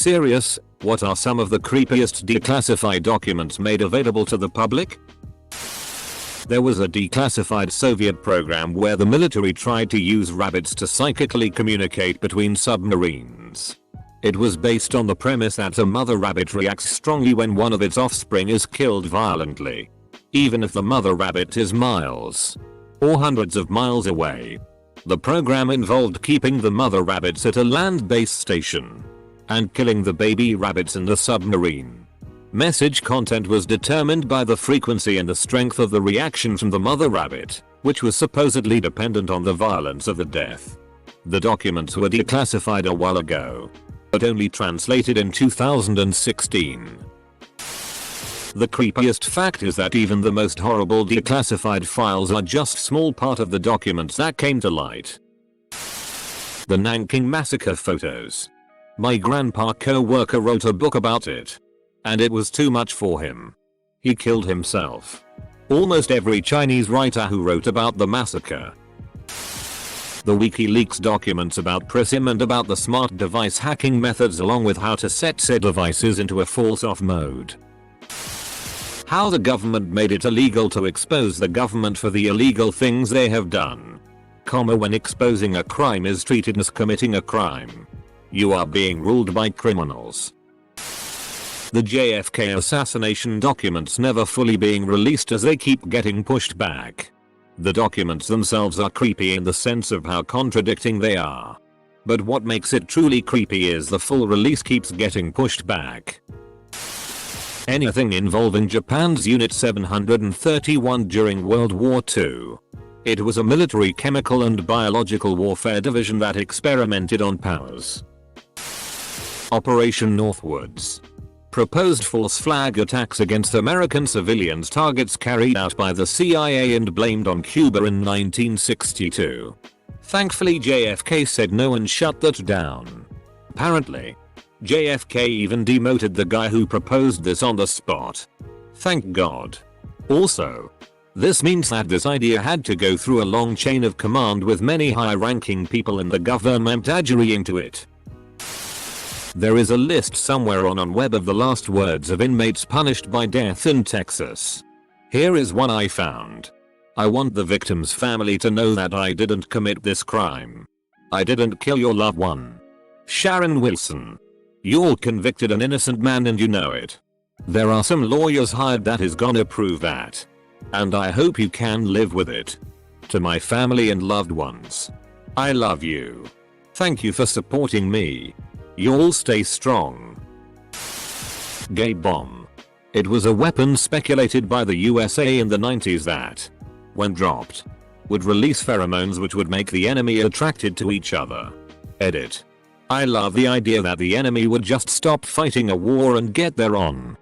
Serious, what are some of the creepiest declassified documents made available to the public? There was a declassified Soviet program where the military tried to use rabbits to psychically communicate between submarines. It was based on the premise that a mother rabbit reacts strongly when one of its offspring is killed violently, even if the mother rabbit is miles or hundreds of miles away. The program involved keeping the mother rabbits at a land-based station and killing the baby rabbits in the submarine. Message content was determined by the frequency and the strength of the reaction from the mother rabbit, which was supposedly dependent on the violence of the death. The documents were declassified a while ago, but only translated in 2016. The creepiest fact is that even the most horrible declassified files are just a small part of the documents that came to light. The Nanking Massacre photos. My grandpa co-worker wrote a book about it, and it was too much for him. He killed himself. Almost every Chinese writer who wrote about the massacre. The WikiLeaks documents about PRISM and about the smart device hacking methods along with how to set said devices into a false off mode. How the government made it illegal to expose the government for the illegal things they have done. When exposing a crime is treated as committing a crime. You are being ruled by criminals. The JFK assassination documents never fully being released as they keep getting pushed back. The documents themselves are creepy in the sense of how contradicting they are. But what makes it truly creepy is the full release keeps getting pushed back. Anything involving Japan's Unit 731 during World War II. It was a military chemical and biological warfare division that experimented on powers. Operation Northwoods. Proposed false flag attacks against American civilians targets carried out by the CIA and blamed on Cuba in 1962. Thankfully JFK said no and shut that down. Apparently, JFK even demoted the guy who proposed this on the spot. Thank God. Also, this means that this idea had to go through a long chain of command with many high-ranking people in the government agreeing to it. There is a list somewhere on web of the last words of inmates punished by death in Texas. Here is one I found. I want the victim's family to know that I didn't commit this crime. I didn't kill your loved one. Sharon Wilson. You're convicted an innocent man and you know it. There are some lawyers hired that is gonna prove that. And I hope you can live with it. To my family and loved ones. I love you. Thank you for supporting me. You'll stay strong. Gay bomb. It was a weapon speculated by the USA in the 90s that, when dropped, would release pheromones which would make the enemy attracted to each other. Edit. I love the idea that the enemy would just stop fighting a war and get their on.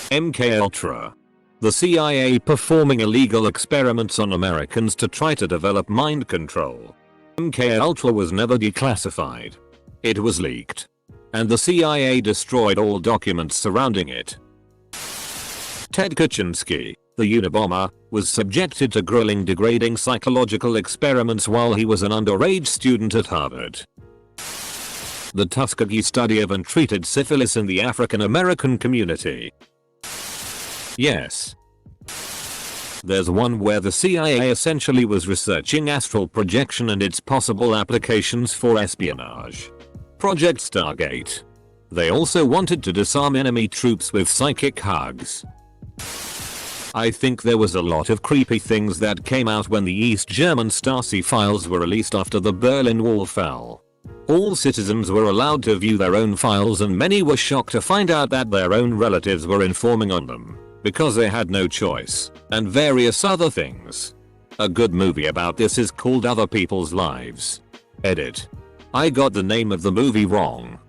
MKUltra. The CIA performing illegal experiments on Americans to try to develop mind control. MKUltra was never declassified. It was leaked. And the CIA destroyed all documents surrounding it. Ted Kaczynski, the Unabomber, was subjected to grueling degrading psychological experiments while he was an underage student at Harvard. The Tuskegee study of untreated syphilis in the African American community. Yes. There's one where the CIA essentially was researching astral projection and its possible applications for espionage. Project Stargate. They also wanted to disarm enemy troops with psychic hugs. I think there was a lot of creepy things that came out when the East German Stasi files were released after the Berlin Wall fell. All citizens were allowed to view their own files and many were shocked to find out that their own relatives were informing on them, because they had no choice, and various other things. A good movie about this is called Other People's Lives. Edit. I got the name of the movie wrong.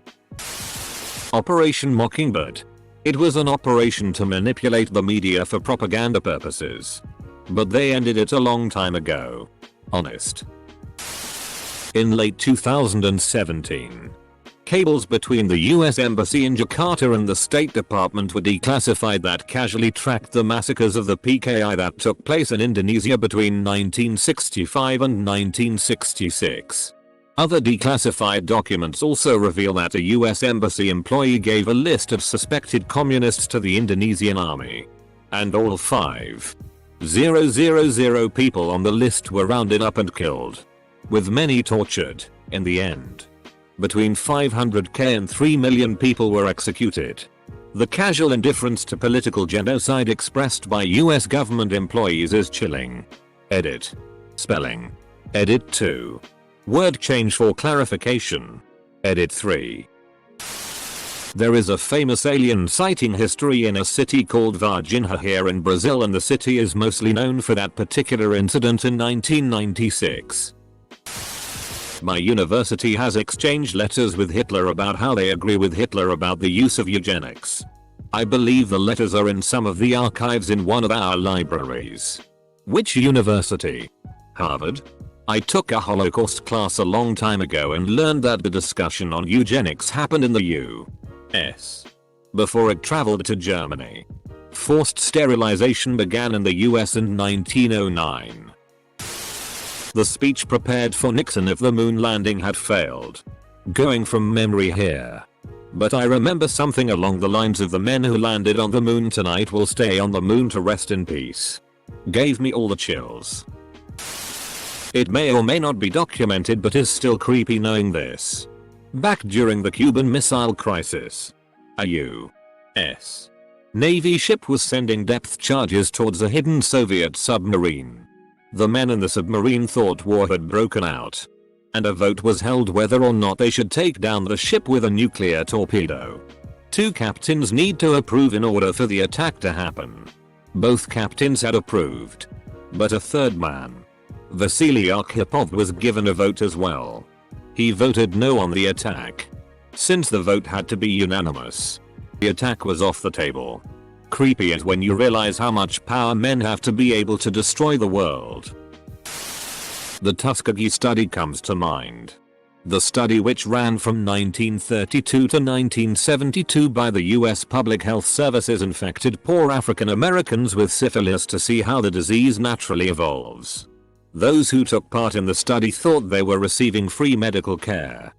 Operation Mockingbird. It was an operation to manipulate the media for propaganda purposes. But they ended it a long time ago. Honest. In late 2017, cables between the US Embassy in Jakarta and the State Department were declassified that casually tracked the massacres of the PKI that took place in Indonesia between 1965 and 1966. Other declassified documents also reveal that a US embassy employee gave a list of suspected communists to the Indonesian army. And all 5,000 people on the list were rounded up and killed, with many tortured, in the end. Between 500,000 and 3 million people were executed. The casual indifference to political genocide expressed by US government employees is chilling. Edit. Spelling. Edit 2. Word change for clarification. Edit 3. There is a famous alien sighting history in a city called Varginha here in Brazil, and the city is mostly known for that particular incident in 1996. My university has exchanged letters with Hitler about how they agree with Hitler about the use of eugenics. I believe the letters are in some of the archives in one of our libraries. Which university? Harvard? I took a Holocaust class a long time ago and learned that the discussion on eugenics happened in the U.S. before it traveled to Germany. Forced sterilization began in the US in 1909. The speech prepared for Nixon if the moon landing had failed. Going from memory here. But I remember something along the lines of "the men who landed on the moon tonight will stay on the moon to rest in peace." Gave me all the chills. It may or may not be documented, but is still creepy knowing this. Back during the Cuban Missile Crisis, a U.S. Navy ship was sending depth charges towards a hidden Soviet submarine. The men in the submarine thought war had broken out, and a vote was held whether or not they should take down the ship with a nuclear torpedo. 2 captains need to approve in order for the attack to happen. Both captains had approved, but a third man, Vasily Arkhipov, was given a vote as well. He voted no on the attack. Since the vote had to be unanimous, the attack was off the table. Creepy is when you realize how much power men have to be able to destroy the world. The Tuskegee study comes to mind. The study, which ran from 1932 to 1972 by the US Public Health Services, infected poor African Americans with syphilis to see how the disease naturally evolves. Those who took part in the study thought they were receiving free medical care.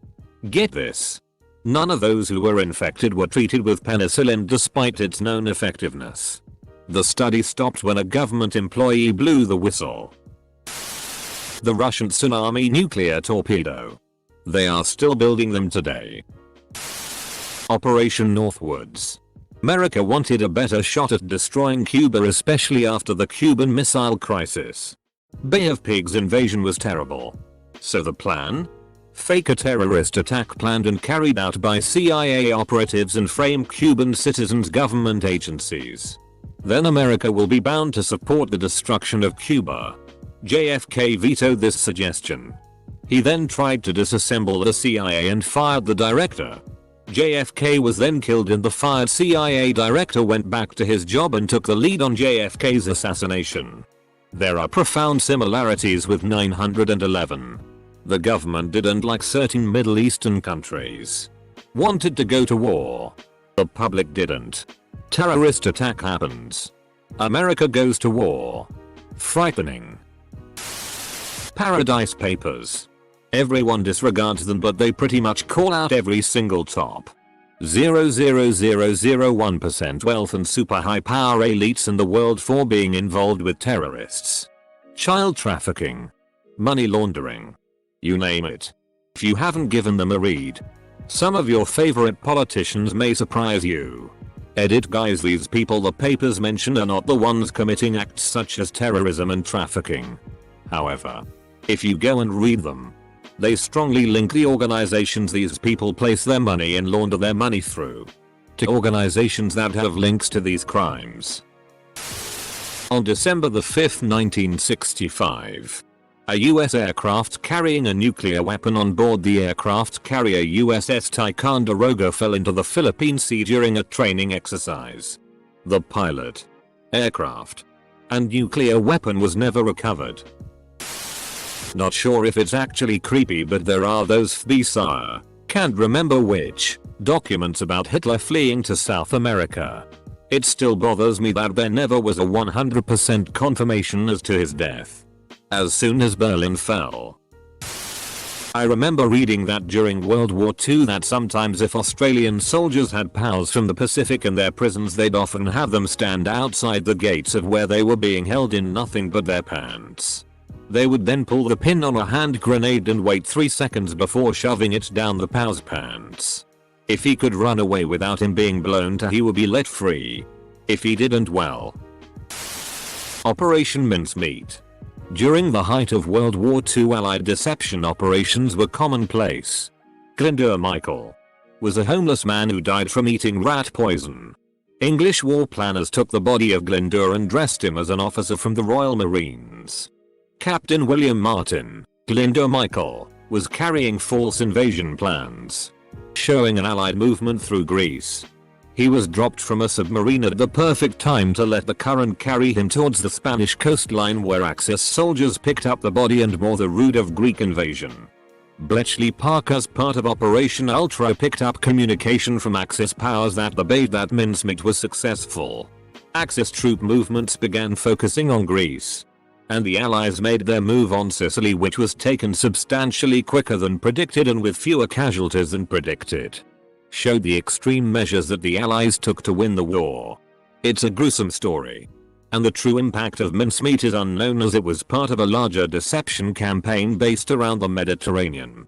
Get this. None of those who were infected were treated with penicillin despite its known effectiveness. The study stopped when a government employee blew the whistle. The Russian Tsunami nuclear torpedo. They are still building them today. Operation Northwoods. America wanted a better shot at destroying Cuba, especially after the Cuban Missile Crisis. Bay of Pigs invasion was terrible. So the plan? Fake a terrorist attack planned and carried out by CIA operatives and frame Cuban citizens' government agencies. Then America will be bound to support the destruction of Cuba. JFK vetoed this suggestion. He then tried to disassemble the CIA and fired the director. JFK was then killed, and the fired CIA director went back to his job and took the lead on JFK's assassination. There are profound similarities with 9/11. The government didn't like certain Middle Eastern countries. Wanted to go to war. The public didn't. Terrorist attack happens. America goes to war. Frightening. Paradise Papers. Everyone disregards them, but they pretty much call out every single top 0.00001% wealth and super high power elites in the world for being involved with terrorists, child trafficking, money laundering, you name it. If you haven't given them a read, some of your favorite politicians may surprise you. Edit guys, these people the papers mention are not the ones committing acts such as terrorism and trafficking. However, if you go and read them, they strongly link the organizations these people place their money and launder their money through to organizations that have links to these crimes. On December 5, 1965, a US aircraft carrying a nuclear weapon on board the aircraft carrier USS Ticonderoga fell into the Philippine Sea during a training exercise. The pilot, aircraft, and nuclear weapon was never recovered. Not sure if it's actually creepy, but there are those bizarre, can't remember which, documents about Hitler fleeing to South America. It still bothers me that there never was a 100% confirmation as to his death. As soon as Berlin fell, I remember reading that during World War II that sometimes if Australian soldiers had pals from the Pacific in their prisons, they'd often have them stand outside the gates of where they were being held in nothing but their pants. They would then pull the pin on a hand grenade and wait 3 seconds before shoving it down the pal's pants. If he could run away without him being blown to, he would be let free. If he didn't, well. Operation Mincemeat. During the height of World War II, Allied deception operations were commonplace. Glyndŵr Michael was a homeless man who died from eating rat poison. English war planners took the body of Glyndŵr and dressed him as an officer from the Royal Marines. Captain William Martin, Glyndŵr Michael, was carrying false invasion plans, showing an Allied movement through Greece. He was dropped from a submarine at the perfect time to let the current carry him towards the Spanish coastline, where Axis soldiers picked up the body and bore the route of Greek invasion. Bletchley Park, as part of Operation Ultra, picked up communication from Axis powers that the bait that mincemeat was successful. Axis troop movements began focusing on Greece, and the Allies made their move on Sicily, which was taken substantially quicker than predicted and with fewer casualties than predicted. Showed the extreme measures that the Allies took to win the war. It's a gruesome story, and the true impact of mincemeat is unknown, as it was part of a larger deception campaign based around the Mediterranean.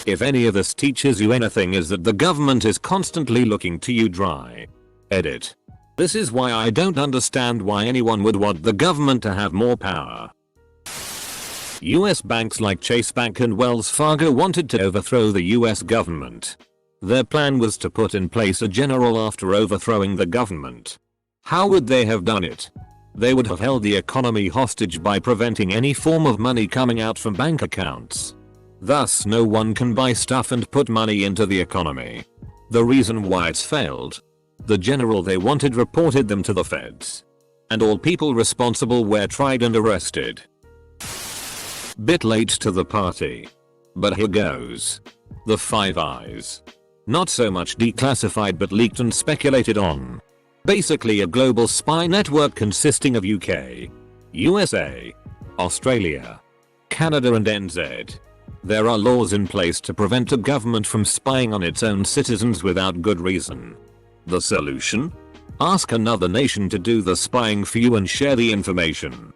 If any of this teaches you anything, is that the government is constantly looking to you dry. Edit. This is why I don't understand why anyone would want the government to have more power. US banks like Chase Bank and Wells Fargo wanted to overthrow the US government. Their plan was to put in place a general after overthrowing the government. How would they have done it? They would have held the economy hostage by preventing any form of money coming out from bank accounts. Thus no one can buy stuff and put money into the economy. The reason why it's failed: the general they wanted reported them to the feds, and all people responsible were tried and arrested. Bit late to the party, but here goes. The Five Eyes. Not so much declassified but leaked and speculated on. Basically a global spy network consisting of UK, USA, Australia, Canada and NZ. There are laws in place to prevent a government from spying on its own citizens without good reason. The solution? Ask another nation to do the spying for you and share the information.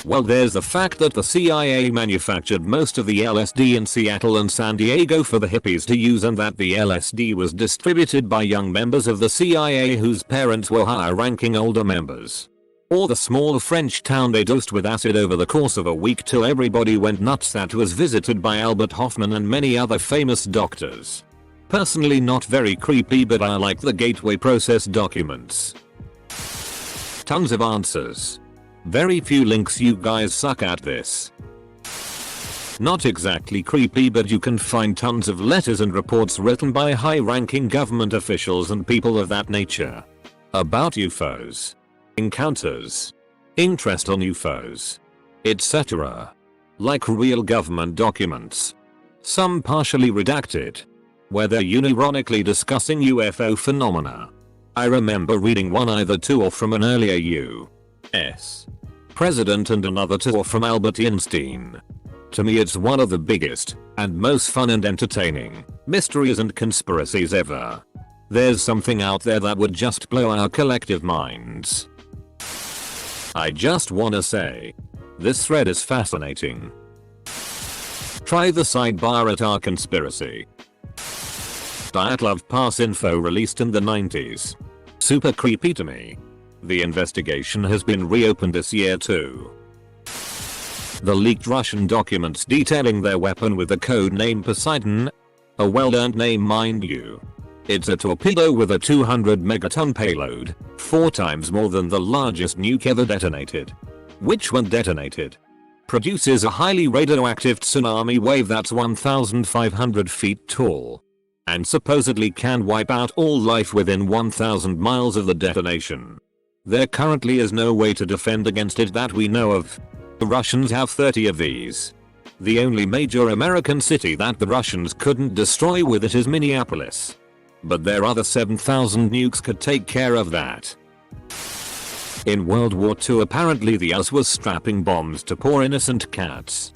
Well, there's the fact that the CIA manufactured most of the LSD in Seattle and San Diego for the hippies to use, and that the LSD was distributed by young members of the CIA whose parents were high-ranking older members. Or the small French town they dosed with acid over the course of a week till everybody went nuts, that was visited by Albert Hofmann and many other famous doctors. Personally not very creepy, but I like the gateway process documents. Tons of answers. Very few links. You guys suck at this. Not exactly creepy, but you can find tons of letters and reports written by high-ranking government officials and people of that nature about UFOs, encounters, interest on UFOs, etc. Like real government documents. Some partially redacted, where they're unironically discussing UFO phenomena. I remember reading one either to or from an earlier U.S. president and another to or from Albert Einstein. To me it's one of the biggest and most fun and entertaining mysteries and conspiracies ever. There's something out there that would just blow our collective minds. I just wanna say, this thread is fascinating. Try the sidebar at our conspiracy. Dyatlov Pass info released in the 90s. Super creepy to me. The investigation has been reopened this year too. The leaked Russian documents detailing their weapon with the code name Poseidon. A well-earned name, mind you. It's a torpedo with a 200 megaton payload, 4 times more than the largest nuke ever detonated. Which, when detonated, produces a highly radioactive tsunami wave that's 1,500 feet tall, and supposedly can wipe out all life within 1,000 miles of the detonation. There currently is no way to defend against it that we know of. The Russians have 30 of these. The only major American city that the Russians couldn't destroy with it is Minneapolis. But their other 7,000 nukes could take care of that. In World War II apparently the US was strapping bombs to poor innocent cats.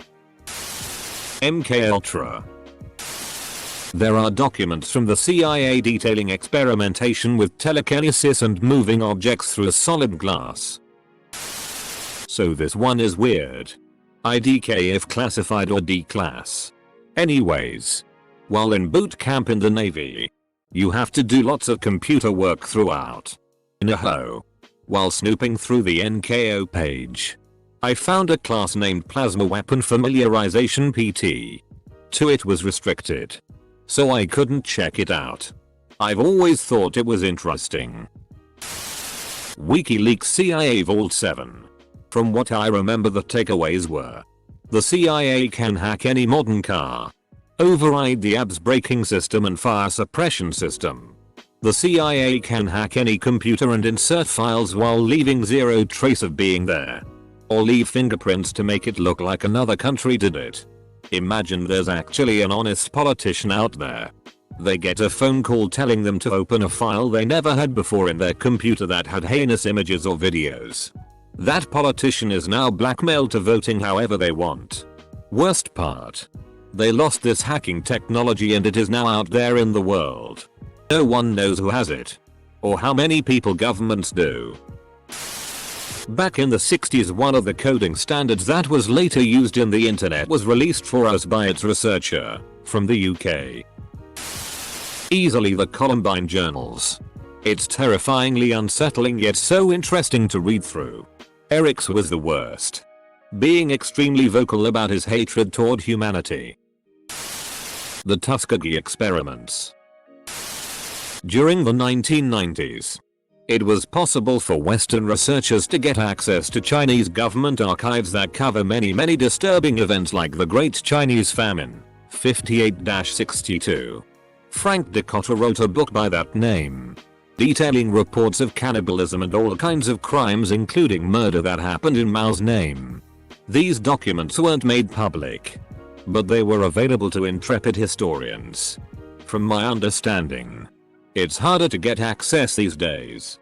MK Ultra. There are documents from the CIA detailing experimentation with telekinesis and moving objects through a solid glass. So this one is weird. IDK if classified or D-class. Anyways, while in boot camp in the Navy, you have to do lots of computer work throughout. In a hoe. While snooping through the NKO page, I found a class named Plasma Weapon Familiarization PT. To it was restricted, so I couldn't check it out. I've always thought it was interesting. WikiLeaks CIA Vault 7. From what I remember, the takeaways were: the CIA can hack any modern car, override the ABS braking system and fire suppression system. The CIA can hack any computer and insert files while leaving zero trace of being there, or leave fingerprints to make it look like another country did it. Imagine there's actually an honest politician out there. They get a phone call telling them to open a file they never had before in their computer that had heinous images or videos. That politician is now blackmailed to voting however they want. Worst part, they lost this hacking technology and it is now out there in the world. No one knows who has it, or how many people governments do. Back in the 60s, one of the coding standards that was later used in the internet was released for us by its researcher from the UK. Easily the Columbine journals. It's terrifyingly unsettling yet so interesting to read through. Eric's was the worst, being extremely vocal about his hatred toward humanity. The Tuskegee Experiments. During the 1990s, it was possible for Western researchers to get access to Chinese government archives that cover many disturbing events like the Great Chinese Famine, 58-62. Frank DeCotta wrote a book by that name, detailing reports of cannibalism and all kinds of crimes including murder that happened in Mao's name. These documents weren't made public, but they were available to intrepid historians. From my understanding, it's harder to get access these days.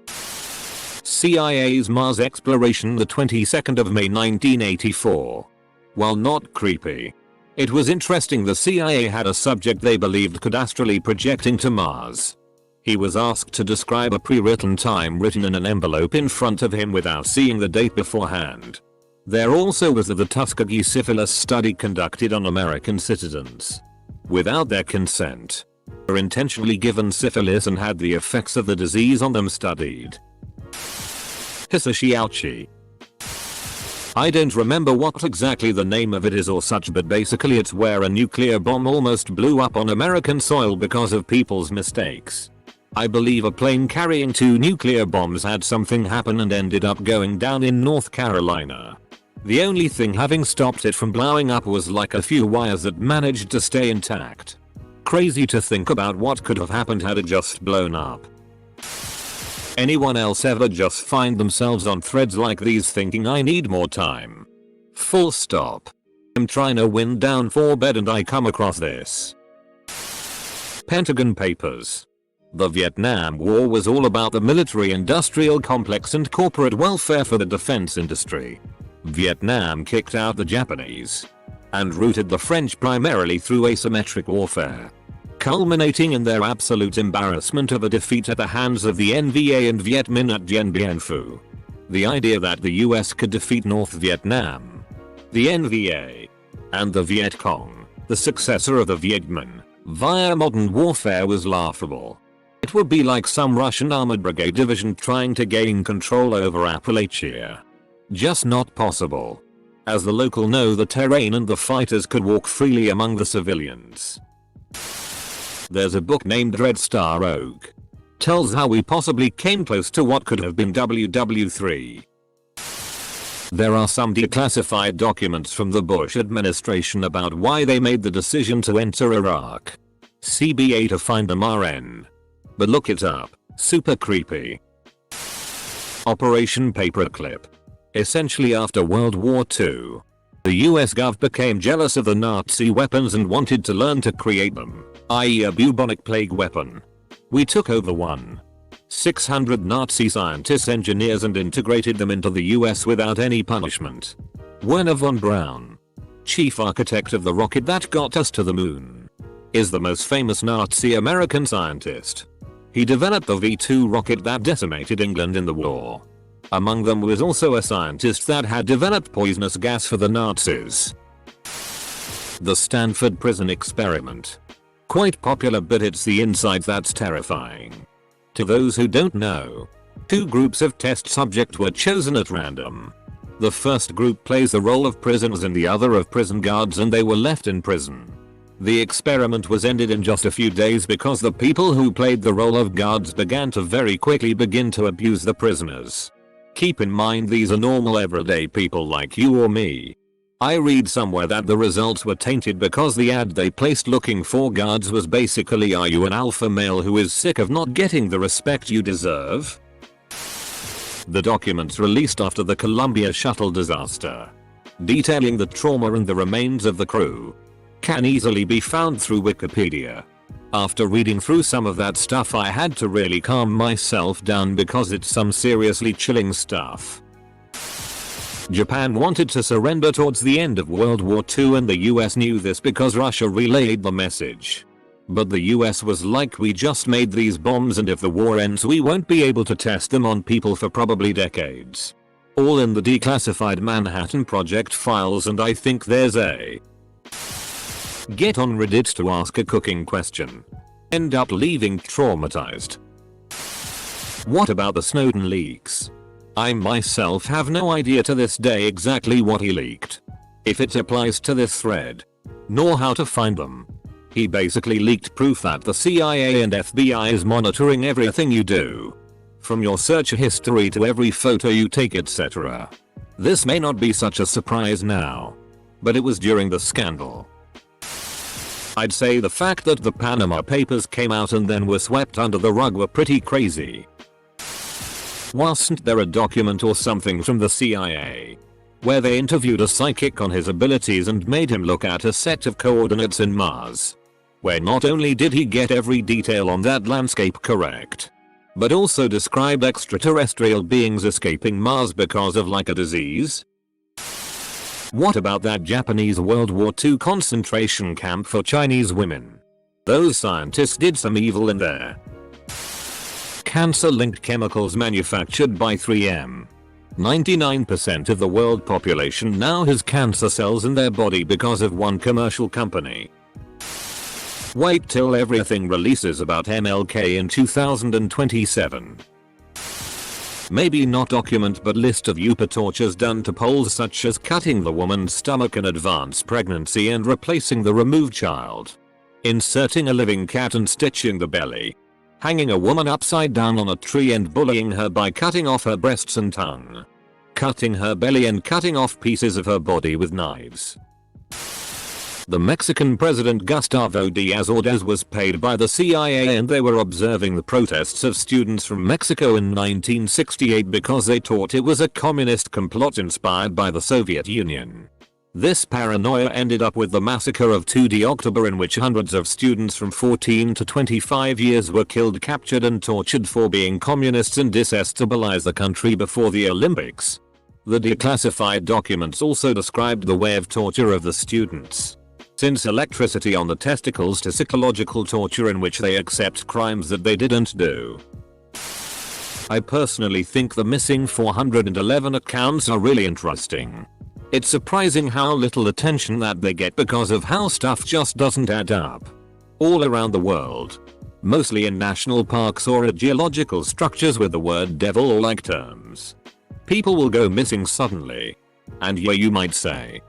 CIA's Mars exploration, the 22nd of May 1984. While not creepy, it was interesting. The CIA had a subject they believed could astrally project into Mars. He was asked to describe a pre-written time written in an envelope in front of him without seeing the date beforehand. There also was the Tuskegee syphilis study conducted on American citizens without their consent, were intentionally given syphilis and had the effects of the disease on them studied. Hisashi Ouchi. I don't remember what exactly the name of it is or such, but basically it's where a nuclear bomb almost blew up on American soil because of people's mistakes. I believe a plane carrying 2 nuclear bombs had something happen and ended up going down in North Carolina. The only thing having stopped it from blowing up was like a few wires that managed to stay intact. Crazy to think about what could have happened had it just blown up. Anyone else ever just find themselves on threads like these thinking I need more time? Full stop. I'm trying to wind down for bed and I come across this. Pentagon Papers. The Vietnam War was all about the military-industrial complex and corporate welfare for the defense industry. Vietnam kicked out the Japanese and routed the French primarily through asymmetric warfare, culminating in their absolute embarrassment of a defeat at the hands of the NVA and Viet Minh at Dien Bien Phu. The idea that the US could defeat North Vietnam, the NVA, and the Viet Cong, the successor of the Viet Minh, via modern warfare was laughable. It would be like some Russian armored brigade division trying to gain control over Appalachia. Just not possible, as the local know the terrain and the fighters could walk freely among the civilians. There's a book named Red Star Oak. Tells how we possibly came close to what could have been WW3. There are some declassified documents from the Bush administration about why they made the decision to enter Iraq. CBA to find them RN. But look it up, super creepy. Operation Paperclip. Essentially after World War II, the US Gov became jealous of the Nazi weapons and wanted to learn to create them, i.e. a bubonic plague weapon. We took over 600 Nazi scientists, engineers and integrated them into the US without any punishment. Werner von Braun, chief architect of the rocket that got us to the moon, is the most famous Nazi American scientist. He developed the V-2 rocket that decimated England in the war. Among them was also a scientist that had developed poisonous gas for the Nazis. The Stanford prison experiment. Quite popular, but it's the inside that's terrifying. To those who don't know, 2 groups of test subjects were chosen at random. The first group plays the role of prisoners and the other of prison guards, and they were left in prison. The experiment was ended in just a few days because the people who played the role of guards began to very quickly begin to abuse the prisoners. Keep in mind, these are normal everyday people like you or me. I read somewhere that the results were tainted because the ad they placed looking for guards was basically, are you an alpha male who is sick of not getting the respect you deserve? The documents released after the Columbia shuttle disaster, detailing the trauma and the remains of the crew, can easily be found through Wikipedia. After reading through some of that stuff, I had to really calm myself down because it's some seriously chilling stuff. Japan wanted to surrender towards the end of World War II, and the US knew this because Russia relayed the message. But the US was like, we just made these bombs, and if the war ends we won't be able to test them on people for probably decades. All in the declassified Manhattan Project files, and I think there's a get on Reddit to ask a cooking question. End up leaving traumatized. What about the Snowden leaks? I myself have no idea to this day exactly what he leaked, if it applies to this thread, nor how to find them. He basically leaked proof that the CIA and FBI is monitoring everything you do, from your search history to every photo you take, etc. This may not be such a surprise now, but it was during the scandal. I'd say the fact that the Panama Papers came out and then were swept under the rug were pretty crazy. Wasn't there a document or something from the CIA where they interviewed a psychic on his abilities and made him look at a set of coordinates in Mars, where not only did he get every detail on that landscape correct, but also described extraterrestrial beings escaping Mars because of like a disease? What about that Japanese World War II concentration camp for Chinese women? Those scientists did some evil in there. Cancer-linked chemicals manufactured by 3M. 99% of the world population now has cancer cells in their body because of one commercial company. Wait till everything releases about MLK in 2027. Maybe not document, but list of UPA tortures done to Poles, such as cutting the woman's stomach in advanced pregnancy and replacing the removed child, inserting a living cat and stitching the belly, hanging a woman upside down on a tree and bullying her by cutting off her breasts and tongue, cutting her belly and cutting off pieces of her body with knives. The Mexican president Gustavo Díaz Ordaz was paid by the CIA, and they were observing the protests of students from Mexico in 1968 because they thought it was a communist complot inspired by the Soviet Union. This paranoia ended up with the massacre of 2 October, in which hundreds of students from 14 to 25 years were killed, captured and tortured for being communists and destabilized the country before the Olympics. The declassified documents also described the way of torture of the students, since electricity on the testicles to psychological torture in which they accept crimes that they didn't do. I personally think the missing 411 accounts are really interesting. It's surprising how little attention that they get because of how stuff just doesn't add up. All around the world, mostly in national parks or at geological structures with the word devil or like terms, people will go missing suddenly. And yeah, you might say,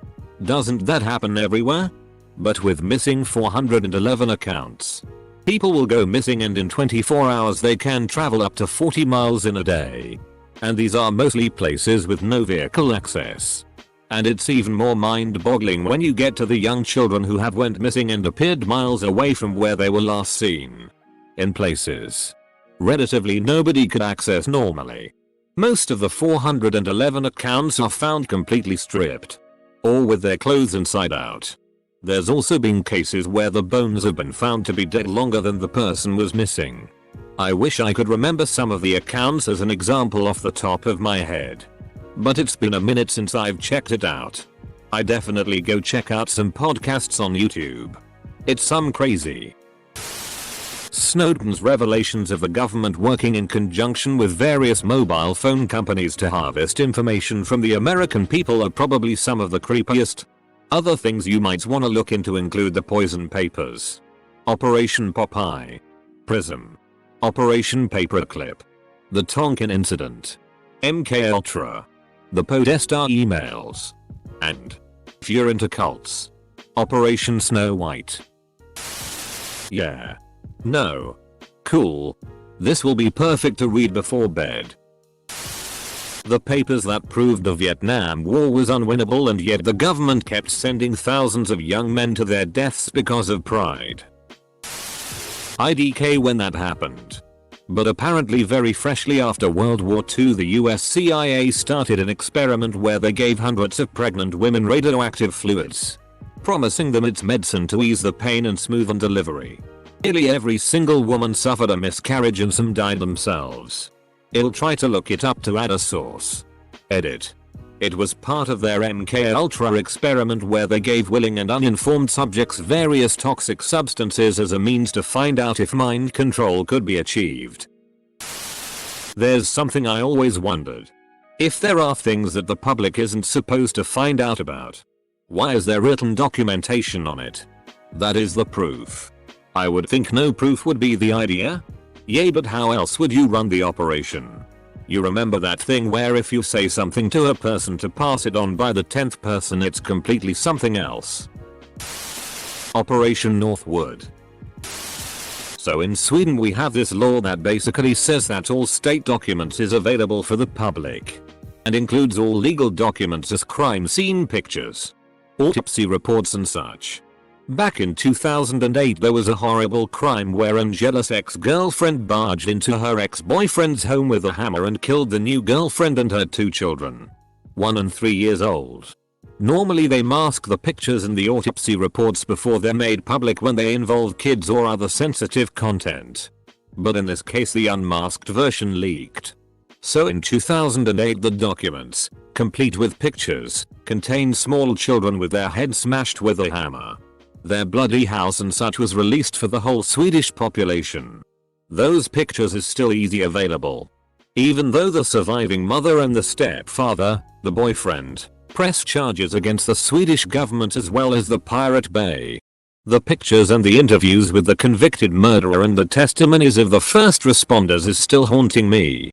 doesn't that happen everywhere? But with missing 411 accounts, people will go missing, and in 24 hours they can travel up to 40 miles in a day. And these are mostly places with no vehicle access. And it's even more mind-boggling when you get to the young children who have went missing and appeared miles away from where they were last seen, in places relatively nobody could access normally. Most of the 411 accounts are found completely stripped, or with their clothes inside out. There's also been cases where the bones have been found to be dead longer than the person was missing. I wish I could remember some of the accounts as an example off the top of my head, but it's been a minute since I've checked it out. I definitely go check out some podcasts on YouTube. It's some crazy. Snowden's revelations of the government working in conjunction with various mobile phone companies to harvest information from the American people are probably some of the creepiest. Other things you might wanna look into include the Poison Papers, Operation Popeye, Prism, Operation Paperclip, the Tonkin Incident, MKUltra, the Podesta emails, and, if you're into cults, Operation Snow White. Yeah. No. Cool. This will be perfect to read before bed. The papers that proved the Vietnam War was unwinnable and yet the government kept sending thousands of young men to their deaths because of pride. IDK when that happened. But apparently very freshly after World War II the US CIA started an experiment where they gave hundreds of pregnant women radioactive fluids, promising them its medicine to ease the pain and smoothen delivery. Nearly every single woman suffered a miscarriage and some died themselves. I'll try to look it up to add a source. Edit. It was part of their MKUltra experiment where they gave willing and uninformed subjects various toxic substances as a means to find out if mind control could be achieved. There's something I always wondered. If there are things that the public isn't supposed to find out about, why is there written documentation on it? That is the proof. I would think no proof would be the idea. Yay, but how else would you run the operation? You remember that thing where if you say something to a person to pass it on by the 10th person it's completely something else. Operation Northwood. So in Sweden we have this law that basically says that all state documents is available for the public. And includes all legal documents as crime scene pictures, autopsy reports and such. Back in 2008 there was a horrible crime where an jealous ex-girlfriend barged into her ex-boyfriend's home with a hammer and killed the new girlfriend and her 2 children, 1 and 3 years old. Normally they mask the pictures and the autopsy reports before they're made public when they involve kids or other sensitive content. But in this case the unmasked version leaked. So in 2008 the documents, complete with pictures, contained small children with their heads smashed with a hammer. Their bloody house and such was released for the whole Swedish population. Those pictures is still easy available. Even though the surviving mother and the stepfather, the boyfriend, pressed charges against the Swedish government as well as the Pirate Bay. The pictures and the interviews with the convicted murderer and the testimonies of the first responders is still haunting me.